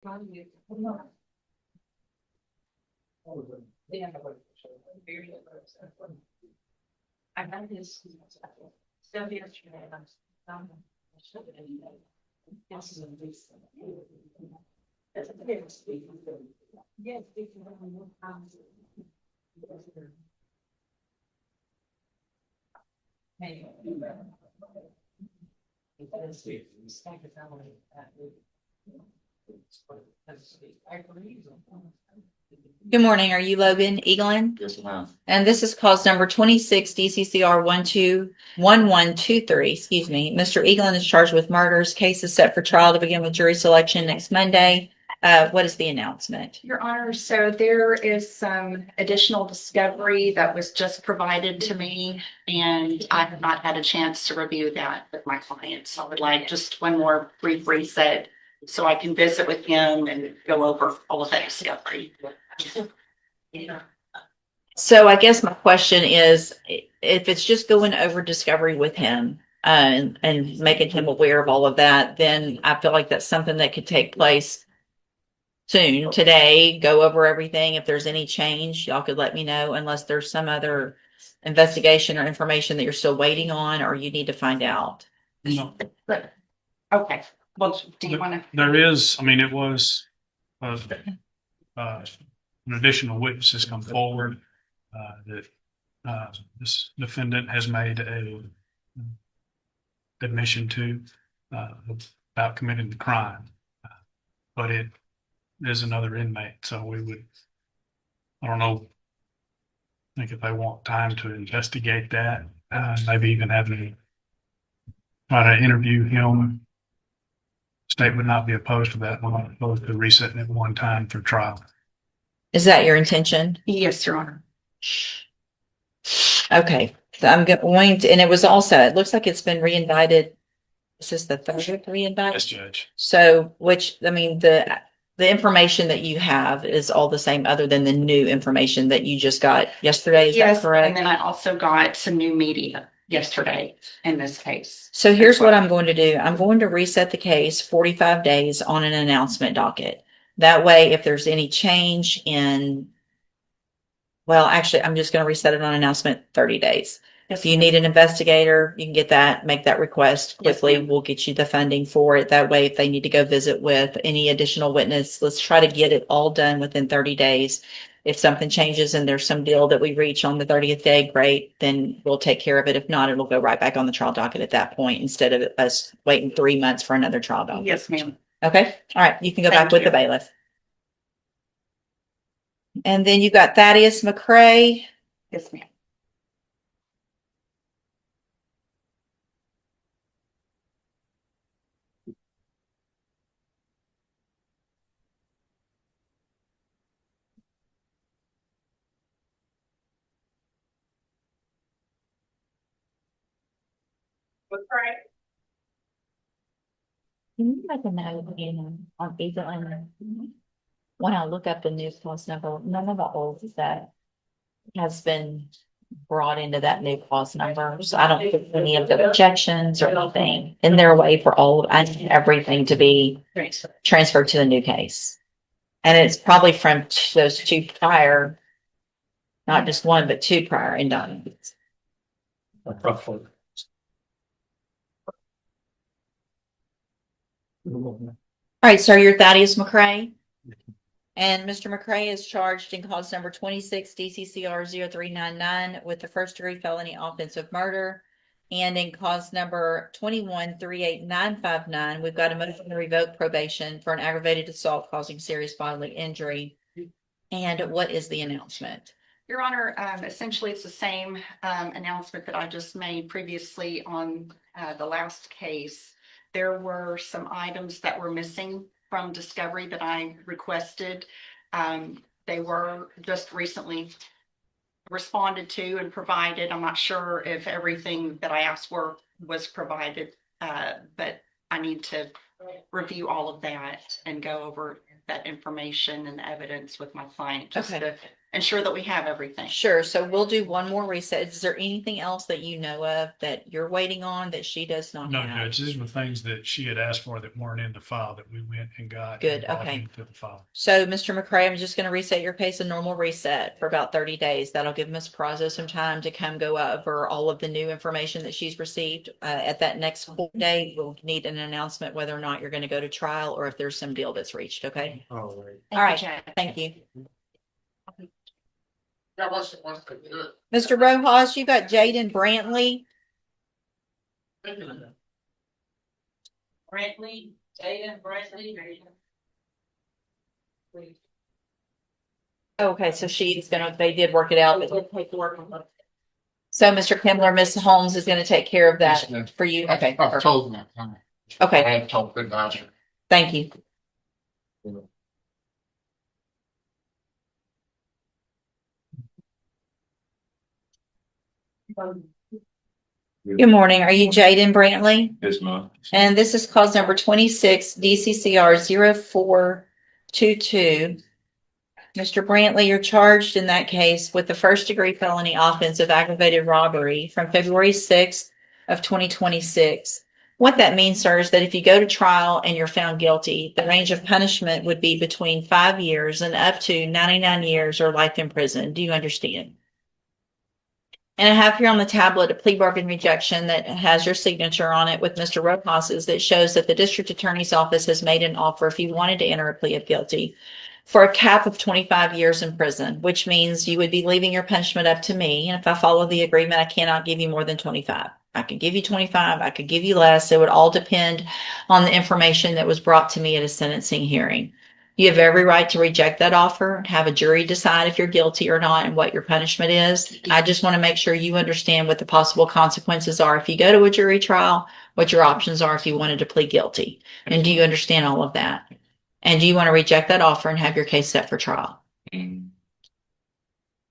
I had his stuff yesterday. Yes. Good morning. Are you Logan Eaglin? Yes, ma'am. And this is cause number 26 DCCR 121123. Excuse me. Mr. Eaglin is charged with murders. Case is set for trial to begin with jury selection next Monday. What is the announcement? Your Honor, so there is some additional discovery that was just provided to me, and I have not had a chance to review that with my client. So I would like just one more brief reset so I can visit with him and go over all of that discovery. So I guess my question is, if it's just going over discovery with him and making him aware of all of that, then I feel like that's something that could take place soon, today, go over everything. If there's any change, y'all could let me know, unless there's some other investigation or information that you're still waiting on or you need to find out. No, Okay, well, do you want to? there is, I mean, it was, an additional witness has come forward, that, this defendant has made a admission to, about committing the crime. But it is another inmate, so we would, I don't know, I think if they want time to investigate that, maybe even having try to interview him. State would not be opposed to that. We're not opposed to resetting it one time for trial. Is that your intention? Yes, Your Honor. Okay, so I'm going to, and it was also, it looks like it's been re-indicted. This is the third re-indicted. Yes, Judge. So, which, I mean, the information that you have is all the same other than the new information that you just got yesterday. Is that Yes, correct? and then I also got some new media yesterday in this case. So here's what I'm going to do. I'm going to reset the case 45 days on an announcement docket. That way, if there's any change in, well, actually, I'm just going to reset it on announcement 30 days. If you need an investigator, you can get that, make that request quickly. Yes, ma'am. We'll get you the funding for it. That way, if they need to go visit with any additional witness, let's try to get it all done within 30 days. If something changes and there's some deal that we reach on the 30th day, great, then we'll take care of it. If not, it'll go right back on the trial docket at that point instead of us waiting 3 months for another trial docket. Yes, ma'am. Okay. All right. You can go Thank back with you. the bailiff. And then you got Thaddeus McCrae. Yes, ma'am. Can you make a note on Eagle and when I look up the new clause number, none of the old that has been brought into that new clause number. So I don't put any of the objections or anything in their way for all, I need everything to be transferred to the new case. And it's probably from those two prior, not just one, but two prior indictments. Roughly. All right, sir, you're Thaddeus McCrae. And Mr. McCrae is charged in cause number 26 DCCR 0399 with the first degree felony offensive murder. And in cause number 21-38959, we've got a motion to revoke probation for an aggravated assault causing serious bodily injury. And what is the announcement? Your Honor, essentially it's the same announcement that I just made previously on the last case. There were some items that were missing from discovery that I requested. They were just recently responded to and provided. I'm not sure if everything that I asked for was provided, but I need to review all of that and go over that information and evidence with my client just Okay. to ensure that we have everything. Sure. So we'll do one more reset. Is there anything else that you know of that you're waiting on that she does not No, have? Judge, these were things that she had asked for that weren't in the file that we went and got. Good, and brought okay. into the file. So, Mr. McCray, I'm just going to reset your case, a normal reset for about 30 days. That'll give Ms. Peraza some time to come go over all of the new information that she's received. At that next full day, we'll need an announcement whether or not you're going to go to trial or if there's some deal that's reached, okay? All right. All right, thank you. Mr. Rojas, you got Jaden Brantley. Brantley, Jaden Brantley. Okay, so they did work it out. So Mr. Kimler, Ms. Holmes is gonna take care of Yes, that ma'am. for you. Okay, I've perfect. told them. I Okay, had talked to the advisor. thank you. Good morning. Are you Jaden Brantley? Yes, ma'am. And this is cause number 26 DCCR 0422. Mr. Brantley, you're charged in that case with the first degree felony offense of aggravated robbery from February 6th of 2026. What that means, sir, is that if you go to trial and you're found guilty, the range of punishment would be between 5 years and up to 99 years or life in prison. Do you understand? And I have here on the tablet a plea bargain rejection that has your signature on it with Mr. Rojas's that shows that the district attorney's office has made an offer if you wanted to enter a plea of guilty for a cap of 25 years in prison, which means you would be leaving your punishment up to me. And if I follow the agreement, I cannot give you more than 25. I could give you 25. I could give you less. It would all depend on the information that was brought to me at a sentencing hearing. You have every right to reject that offer and have a jury decide if you're guilty or not and what your punishment is. I just want to make sure you understand what the possible consequences are if you go to a jury trial, what your options are if you wanted to plead guilty. And do you understand all of that? And do you want to reject that offer and have your case set for trial? Do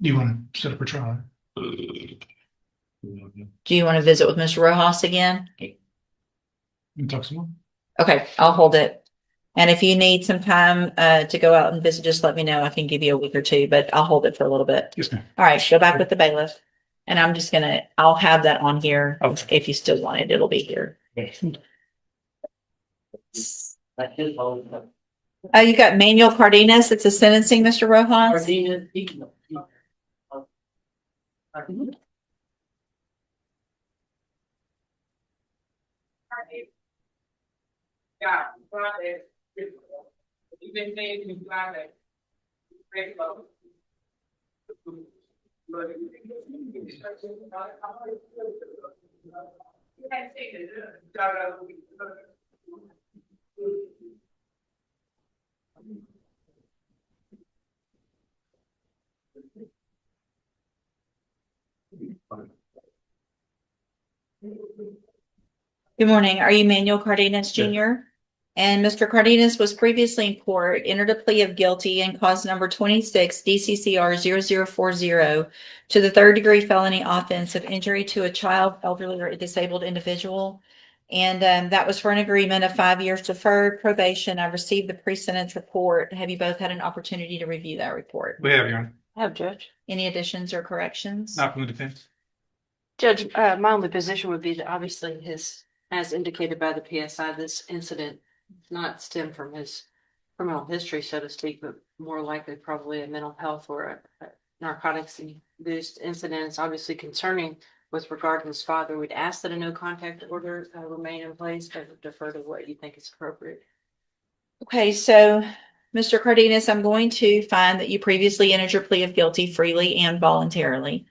you want to set up a trial? Do you want to visit with Mr. Rojas again? You talk some more? Okay, I'll hold it. And if you need some time to go out and visit, just let me know. I can give you a week or two, but I'll hold it for a little bit. Yes, ma'am. All right, go back with the bailiff. And I'll have that on here. Okay. If you still want it, it'll be here. You got Manuel Cardenas. It's a sentencing, Mr. Rojas. Yeah, Friday. You've been saying to Friday. Very low. Good morning. Are you Manuel Cardenas Jr.? And Mr. Cardenas was previously in court, entered a plea of guilty in cause number 26 DCCR 0040 to the third degree felony offense of injury to a child, elderly, or disabled individual. And that was for an agreement of 5 years deferred probation. I received the pre-sentence report. Have you both had an opportunity to review that report? We have, Your Honor. Have, Judge. Any additions or corrections? Not from the defense. Judge, my only position would be that obviously as indicated by the PSI, this incident does not stem from his criminal history, so to speak, but more likely probably a mental health or a narcotics-induced incident. It's obviously concerning with regard to his father. We'd ask that a no contact order remain in place, but defer to what you think is appropriate. Okay, so Mr. Cardenas, I'm going to find that you previously entered your plea of guilty freely and voluntarily.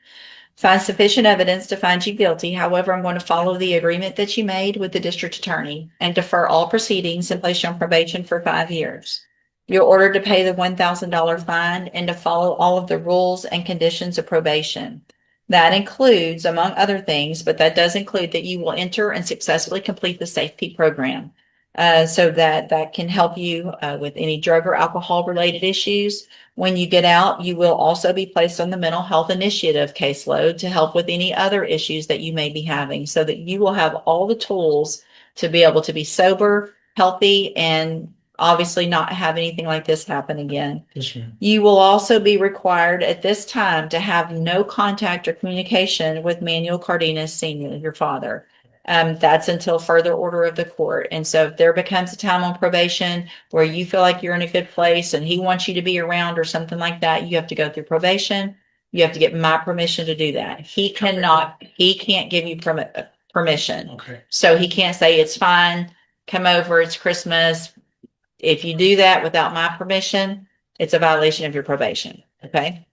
Find sufficient evidence to find you guilty. However, I'm going to follow the agreement that you made with the district attorney and defer all proceedings and place you on probation for 5 years. You're ordered to pay the $1,000 fine and to follow all of the rules and conditions of probation. That includes, among other things, but that does include that you will enter and successfully complete the safety program. So that can help you with any drug or alcohol related issues. When you get out, you will also be placed on the mental health initiative caseload to help with any other issues that you may be having, so that you will have all the tools to be able to be sober, healthy, and obviously not have anything like this happen again. Yes, ma'am. You will also be required at this time to have no contact or communication with Manuel Cardenas Senior, your father. That's until further order of the court. And so if there becomes a time on probation where you feel like you're in a good place and he wants you to be around or something like that, you have to go through probation. You have to get my permission to do that. He can't give you permission. Okay. So he can't say it's fine, come over, it's Christmas. If you do that without my permission, it's a violation of your probation. Okay.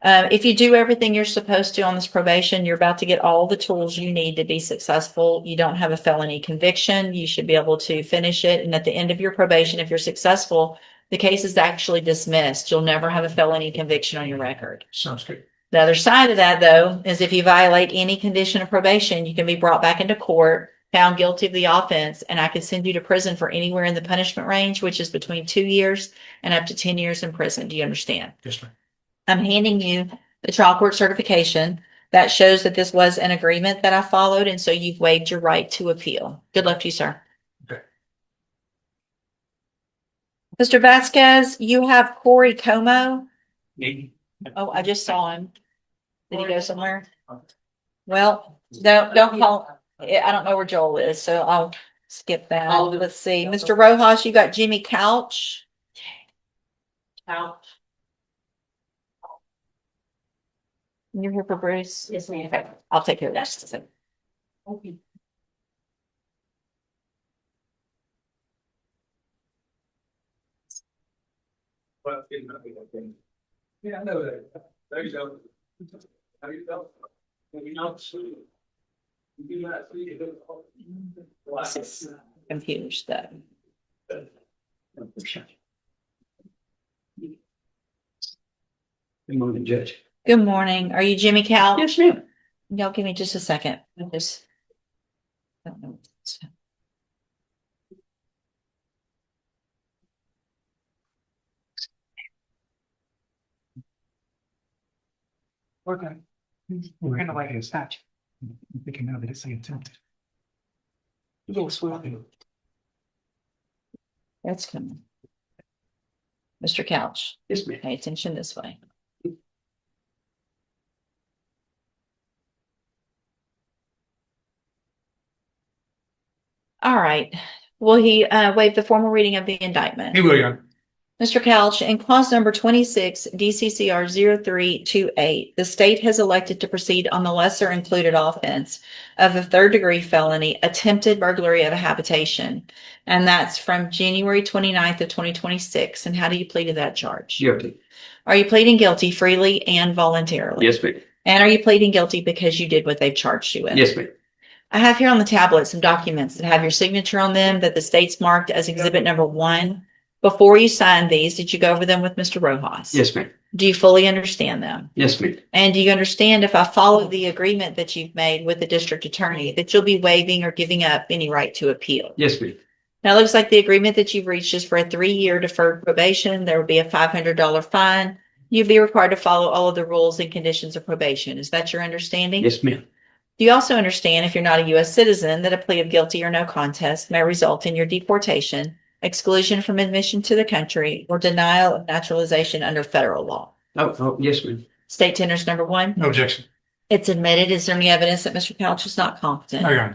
If you do everything you're supposed to on this probation, you're about to get all the tools you need to be successful. You don't have a felony conviction. You should be able to finish it. And at the end of your probation, if you're successful, the case is actually dismissed. You'll never have a felony conviction on your record. Sounds good. The other side of that, though, is if you violate any condition of probation, you can be brought back into court, found guilty of the offense, and I could send you to prison for anywhere in the punishment range, which is between 2 years and up to 10 years in prison. Do you understand? Yes, ma'am. I'm handing you the trial court certification that shows that this was an agreement that I followed, and so you've waived your right to appeal. Good luck to you, sir. Okay. Mr. Vasquez, you have Corey Como. Need- Oh, I just saw him. Did he go somewhere? Well, don't call. I don't know where Joel is, so I'll skip that. Let's see. Mr. Rojas, you got Jimmy Couch. You're here for Bruce? Yes, ma'am. Okay, I'll take care of that. Just a second. Yeah, I know that. There you go. How you felt? Maybe not see. You do not see it. This is computer stuff. Good morning, Judge. Good morning. Are you Jimmy Couch? Yes, ma'am. Y'all give me just a second. I just don't know. We're gonna wait his statute. We can know that it's attempted. Yes, well, That's coming. Mr. Couch, Yes, ma'am. pay attention this way. All right. Will he waive the formal reading of the indictment? He will, Your Honor. Mr. Couch, in clause number 26, DCCR 0328, the state has elected to proceed on the lesser included offense of a third-degree felony, attempted burglary of a habitation. And that's from January 29th of 2026. And how do you plead to that charge? Guilty. Are you pleading guilty freely and voluntarily? Yes, ma'am. And are you pleading guilty because you did what they've charged you with? Yes, ma'am. I have here on the tablet some documents that have your signature on them that the state's marked as exhibit number 1. Before you signed these, did you go over them with Mr. Rojas? Yes, ma'am. Do you fully understand them? Yes, ma'am. And do you understand if I follow the agreement that you've made with the district attorney that you'll be waiving or giving up any right to appeal? Yes, ma'am. Now, it looks like the agreement that you've reached is for a 3-year deferred probation. There will be a $500 fine. You'll be required to follow all of the rules and conditions of probation. Is that your understanding? Yes, ma'am. Do you also understand, if you're not a U.S. citizen, that a plea of guilty or no contest may result in your deportation, exclusion from admission to the country, or denial of naturalization under federal law? Oh, yes, ma'am. State tenders number 1. No objection. It's admitted. Is there any evidence that Mr. Couch is not competent? No, Your Honor.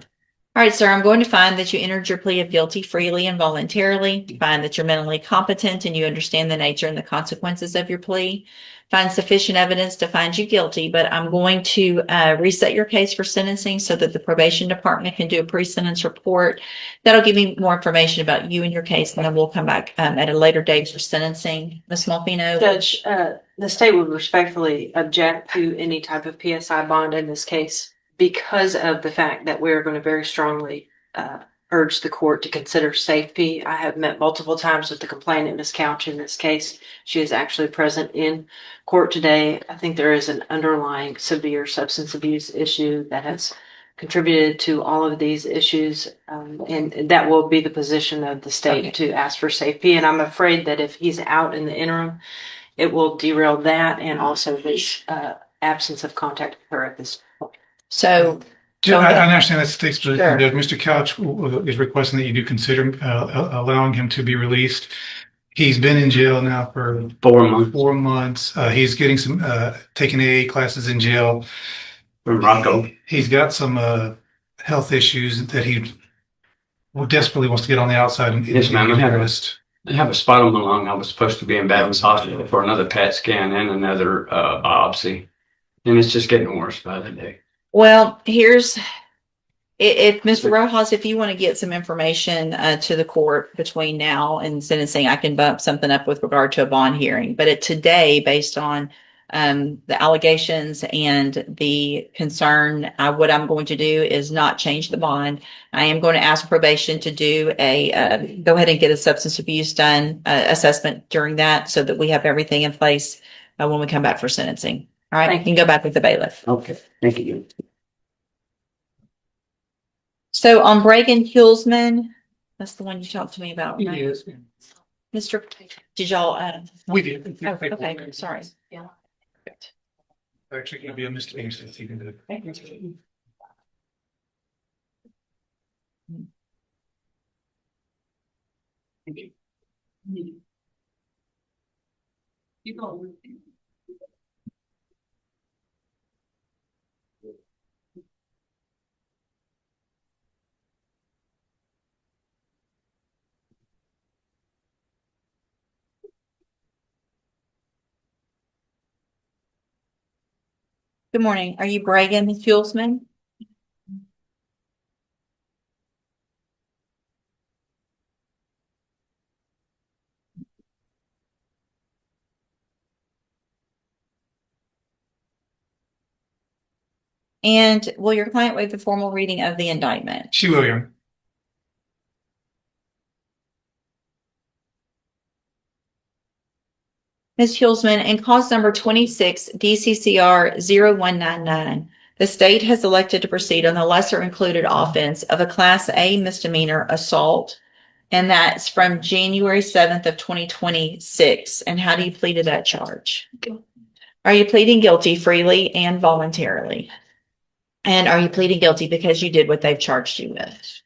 All right, sir, I'm going to find that you entered your plea of guilty freely and voluntarily. Find that you're mentally competent and you understand the nature and the consequences of your plea. Find sufficient evidence to find you guilty, but I'm going to reset your case for sentencing so that the probation department can do a pre-sentence report. That'll give me more information about you and your case, and then we'll come back at a later date for sentencing. Ms. Malfino? Judge, the state would respectfully object to any type of PSI bond in this case because of the fact that we're going to very strongly urge the court to consider safety. I have met multiple times with the complainant, Ms. Couch, in this case. She is actually present in court today. I think there is an underlying severe substance abuse issue that has contributed to all of these issues. And that will be the position of the state to ask for safety. And I'm afraid that if he's out in the interim, it will derail that and also this absence of contact with her at this point. So Judge, Go I ahead. understand that state's position. Sure. Judge, Mr. Couch is requesting that you do consider allowing him to be released. He's been in jail now for 4 months 4 months. He's getting some taking AA classes in jail. from Rocco. He's got some health issues that he desperately wants to get on the outside and Yes, ma'am. get addressed. I have a spot on my lung. I was supposed to be in Baptist Hospital for another CAT scan and another biopsy. And it's just getting worse by the day. Well, here's, if Mr. Rojas, if you want to get some information to the court between now and sentencing, I can bump something up with regard to a bond hearing. But today, based on the allegations and the concern, what I'm going to do is not change the bond. I am going to ask probation to do go ahead and get a substance abuse done assessment during that, so that we have everything in place when we come back for sentencing. All right, you can go back with the bailiff. Okay, thank you. So on Bregan Hulsman, that's the one you talked to me about, right? Yes, Mr. Did y'all, we did. oh, okay, sorry. Yeah. Actually, going to be a misdemeanor since he did it. You go. Good morning. Are you Bregan Hulsman? And will your client waive the formal reading of the indictment? She will, Your Ms. Hulsman, in cause number 26 DCCR 0199, the state has elected to proceed on the lesser included offense of a Class A misdemeanor assault, and that's from January 7th of 2026. And how do you plead to that charge? Are you pleading guilty freely and voluntarily? And are you pleading guilty because you did what they've charged you with?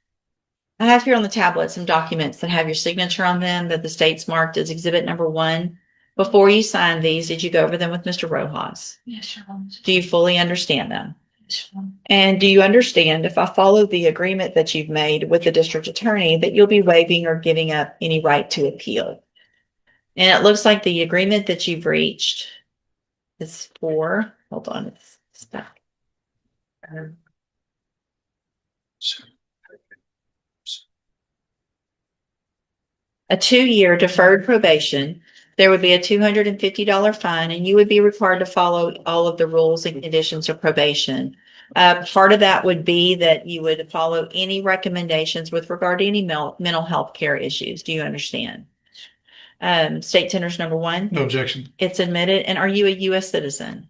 I have here on the tablet some documents that have your signature on them that the state's marked as exhibit number 1. Before you sign these, did you go over them with Mr. Rojas? Yes, Do you fully understand them? And do you understand, if I follow the agreement that you've made with the district attorney, that you'll be waiving or giving up any right to appeal? And it looks like the agreement that you've reached is for, hold on, it's stuck. A 2-year deferred probation. There would be a $250 fine, and you would be required to follow all of the rules and conditions of probation. Part of that would be that you would follow any recommendations with regard to any mental health care issues. Do you understand? State tenders number 1. No objection. It's admitted. And are you a U.S. citizen?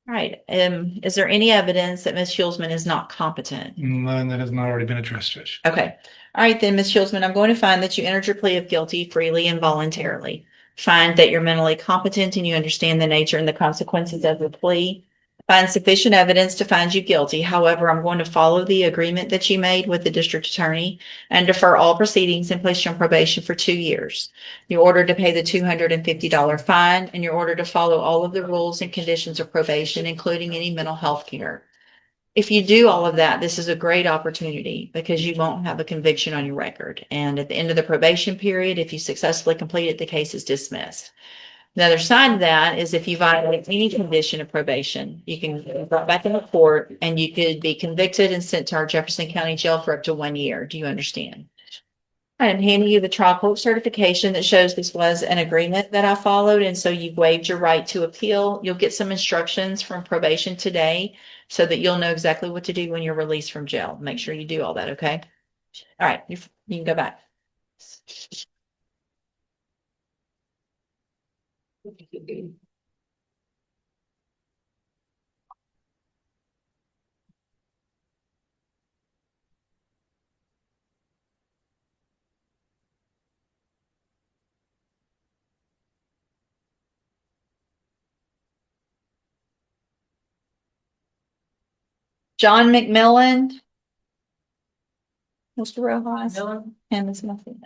All right. Is there any evidence that Ms. Hulsman is not competent? None that has not already been addressed, Judge. Okay. All right, then, Ms. Hulsman, I'm going to find that you entered your plea of guilty freely and voluntarily. Find that you're mentally competent and you understand the nature and the consequences of the plea. Find sufficient evidence to find you guilty. However, I'm going to follow the agreement that you made with the district attorney and defer all proceedings and place you on probation for 2 years. You're ordered to pay the $250 fine, and you're ordered to follow all of the rules and conditions of probation, including any mental health care. If you do all of that, this is a great opportunity because you won't have a conviction on your record. And at the end of the probation period, if you successfully complete it, the case is dismissed. The other side of that is if you violate any condition of probation, you can be brought back in the court and you could be convicted and sent to our Jefferson County Jail for up to 1 year. Do you understand? I'm handing you the trial court certification that shows this was an agreement that I followed, and so you've waived your right to appeal. You'll get some instructions from probation today so that you'll know exactly what to do when you're released from jail. Make sure you do all that, okay? All right, you can go back. John McMillan. Mr. Rojas and Ms. Muffin.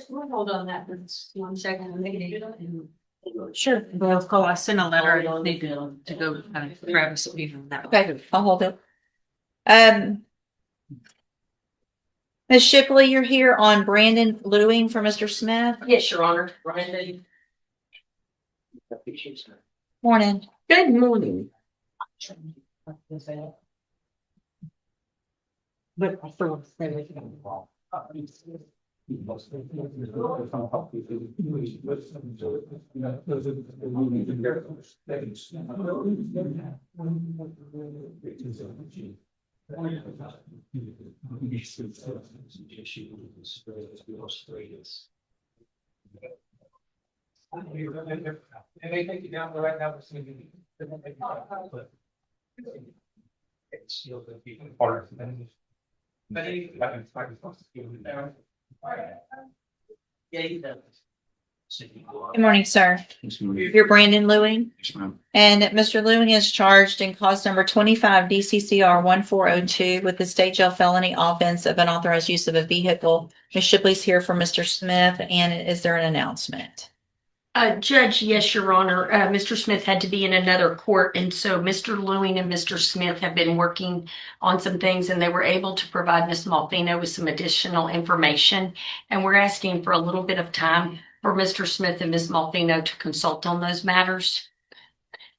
Hold on that for just 1 second. Sure. Well, call, I sent a letter, I need to go grab a speed from that. Okay, I'll hold it. Ms. Shipley, you're here on Brandon Lewing for Mr. Smith. Yes, Your Honor. Brandon. Morning. Good morning. But I feel And they take you down the right now. It's still the people part of it. But Yeah, he does. Good morning, sir. You're Brandon Lewing. And Mr. Lewing is charged in cause number 25 DCCR 1402 with the state jail felony offense of unauthorized use of a vehicle. Ms. Shipley's here for Mr. Smith, and is there an announcement? Judge, yes, Your Honor. Mr. Smith had to be in another court, and so Mr. Lewing and Mr. Smith have been working on some things, and they were able to provide Ms. Malfino with some additional information. And we're asking for a little bit of time for Mr. Smith and Ms. Malfino to consult on those matters.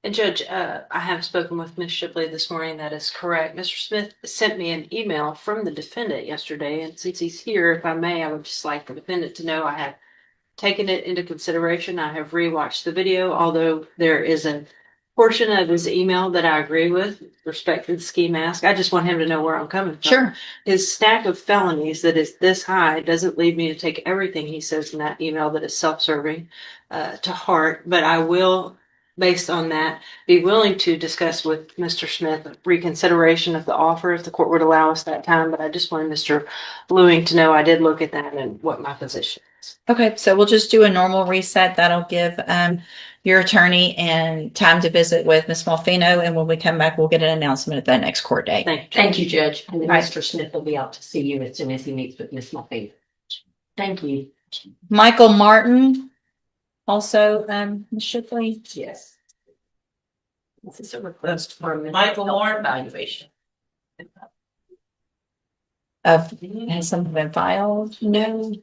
And Judge, I have spoken with Ms. Shipley this morning. That is correct. Mr. Smith sent me an email from the defendant yesterday, and since he's here, if I may, I would just like the defendant to know I have taken it into consideration. I have rewatched the video, although there is a portion of his email that I agree with respect to the ski mask. I just want him to know where I'm coming from. Sure. His stack of felonies that is this high doesn't lead me to take everything he says in that email that is self-serving to heart, but I will, based on that, be willing to discuss with Mr. Smith reconsideration of the offer if the court would allow us that time. But I just wanted Mr. Lewing to know I did look at that and what my position is. Okay, so we'll just do a normal reset. That'll give your attorney and time to visit with Ms. Malfino, and when we come back, we'll get an announcement at that next court date. Thank you. Thank you, Judge. And then Right. Mr. Smith will be out to see you as soon as he meets with Ms. Malfino. Thank you. Michael Martin, also Ms. Shipley. Yes. This is a request for a Michael Moore. evaluation. Has something been filed? No,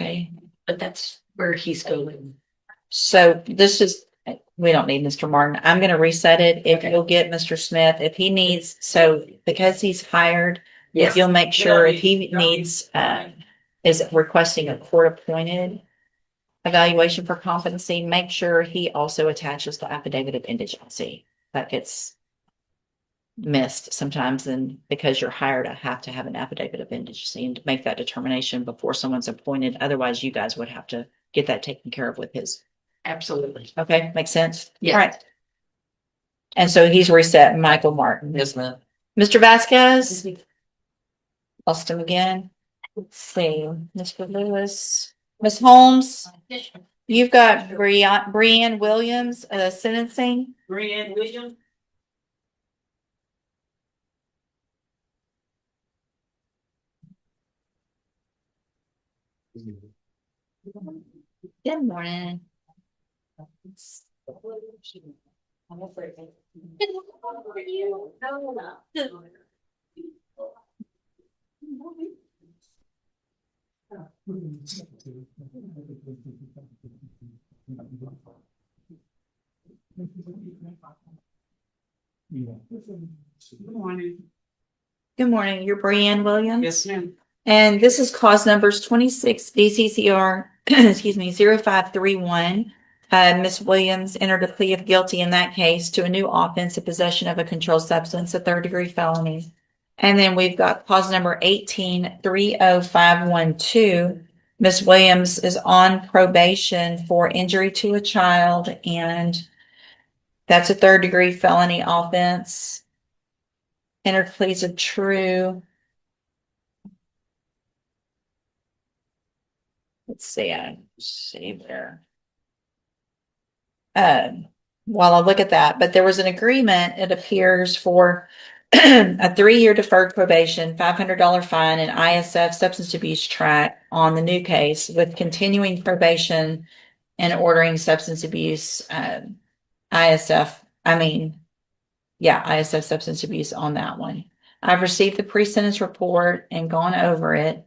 Okay. but that's where he's going. So this is, we don't need Mr. Martin. I'm gonna reset it. If you'll get Mr. Smith, if he needs, so because he's hired, if Yes. you'll make sure if he needs, is requesting a court appointed evaluation for competency, make sure he also attaches the affidavit of indigency. That gets missed sometimes, and because you're hired, I have to have an affidavit of indigency and to make that determination before someone's appointed. Otherwise, you guys would have to get that taken care of with his. Absolutely. Okay, makes sense? Yes. All right. And so he's reset Michael Martin. Yes, ma'am. Mr. Vasquez? Lost him again. Let's see, Mr. Lewis, Ms. Holmes, you've got Brianne Williams, sentencing. Brianne Williams. Good morning. Good morning. You're Brianne Williams. Yes, ma'am. And this is cause numbers 26 DCCR, excuse me, 0531. Ms. Williams entered a plea of guilty in that case to a new offense of possession of a controlled substance, a third-degree felony. And then we've got cause number 1830512. Ms. Williams is on probation for injury to a child, and that's a third-degree felony offense. Entered pleas of true. Let's see, I see there. while I look at that, but there was an agreement, it appears, for a 3-year deferred probation, $500 fine, and ISF substance abuse track on the new case with continuing probation and ordering substance abuse, ISF, ISF substance abuse on that one. I've received the pre-sentence report and gone over it.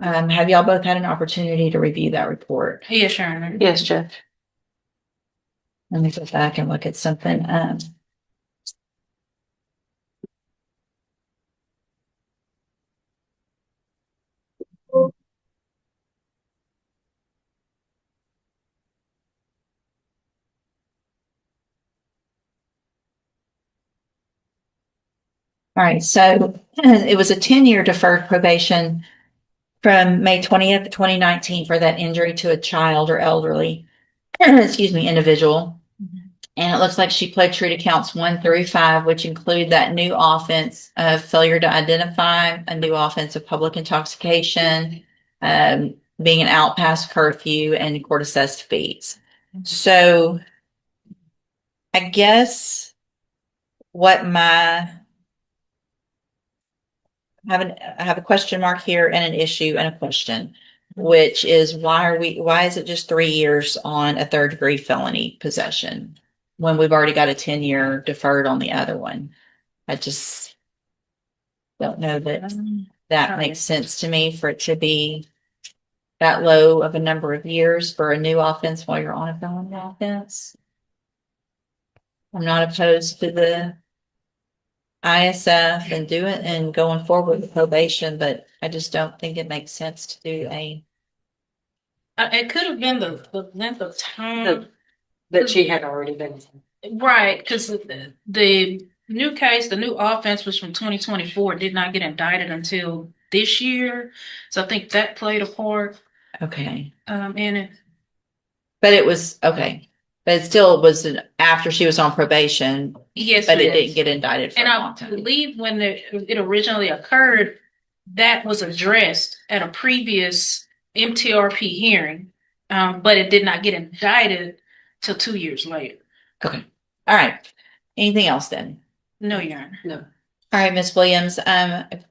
Have y'all both had an opportunity to review that report? Yes, Your Honor. Yes, Judge. Let me go back and look at something. All right, so it was a 10-year deferred probation from May 20th, 2019 for that injury to a child or elderly, individual. And it looks like she pled true to counts 1 through 5, which include that new offense of failure to identify, a new offense of public intoxication, being an out past curfew, and court assessed fees. So I guess what I have a question mark here and an issue and a question, which is why is it just 3 years on a 3rd degree felony possession when we've already got a 10-year deferred on the other one? I just don't know that makes sense to me for it to be that low of a number of years for a new offense while you're on a felony offense. I'm not opposed to the ISF and do it and going forward with probation, but I just don't think it makes sense to do It could have been the length of time. That she had already been. Right, because the new case, the new offense was from 2024, did not get indicted until this year. So I think that played a part okay. in it. But it was okay. But it still was after she was on probation, Yes, but it it didn't is. get indicted for And a I long time. believe when it originally occurred, that was addressed at a previous MTRP hearing, but it did not get indicted till 2 years later. Okay. All right. Anything else then? No, Your Honor. No. All right, Ms. Williams,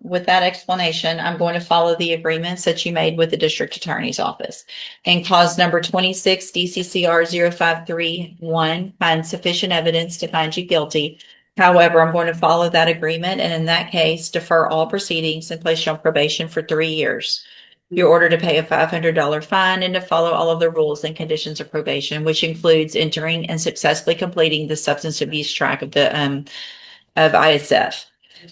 with that explanation, I'm going to follow the agreements that you made with the district attorney's office. In clause number 26, DCCR 0531, find sufficient evidence to find you guilty. However, I'm going to follow that agreement and in that case, defer all proceedings and place you on probation for 3 years. You're ordered to pay a $500 fine and to follow all of the rules and conditions of probation, which includes entering and successfully completing the substance abuse track of the of ISF.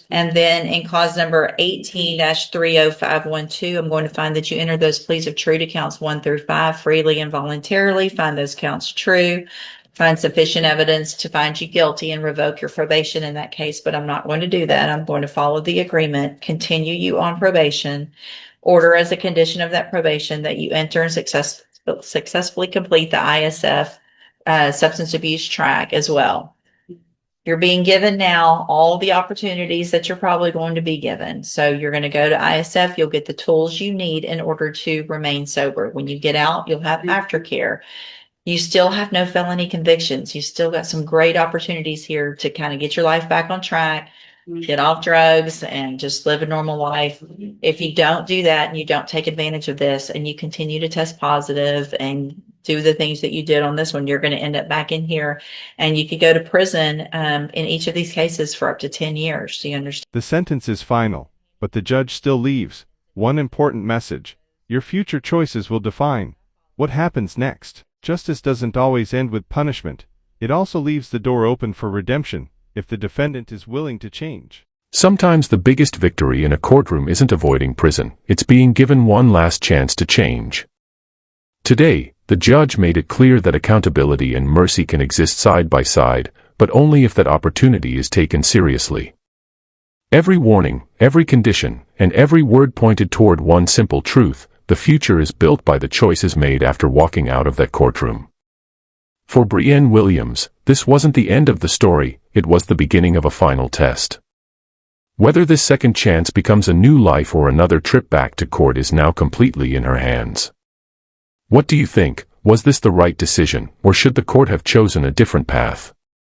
And then in clause number 18-30512, I'm going to find that you enter those pleas of true to counts 1 through 5 freely and voluntarily, find those counts true, find sufficient evidence to find you guilty and revoke your probation in that case. But I'm not going to do that. I'm going to follow the agreement, continue you on probation, order as a condition of that probation that you enter and successfully complete the ISF substance abuse track as well. You're being given now all the opportunities that you're probably going to be given. So you're going to go to ISF. You'll get the tools you need in order to remain sober. When you get out, you'll have aftercare. You still have no felony convictions. You still got some great opportunities here to kind of get your life back on track, get off drugs, and just live a normal life. If you don't do that and you don't take advantage of this and you continue to test positive and do the things that you did on this one, you're going to end up back in here and you could go to prison in each of these cases for up to 10 years. Do you understand? The sentence is final, but the judge still leaves one important message. Your future choices will define what happens next. Justice doesn't always end with punishment. It also leaves the door open for redemption if the defendant is willing to change. Sometimes the biggest victory in a courtroom isn't avoiding prison, it's being given one last chance to change. Today, the judge made it clear that accountability and mercy can exist side by side, but only if that opportunity is taken seriously. Every warning, every condition, and every word pointed toward one simple truth: the future is built by the choices made after walking out of that courtroom. For Brienne Williams, this wasn't the end of the story, it was the beginning of a final test. Whether this second chance becomes a new life or another trip back to court is now completely in her hands. What do you think? Was this the right decision, or should the court have chosen a different path?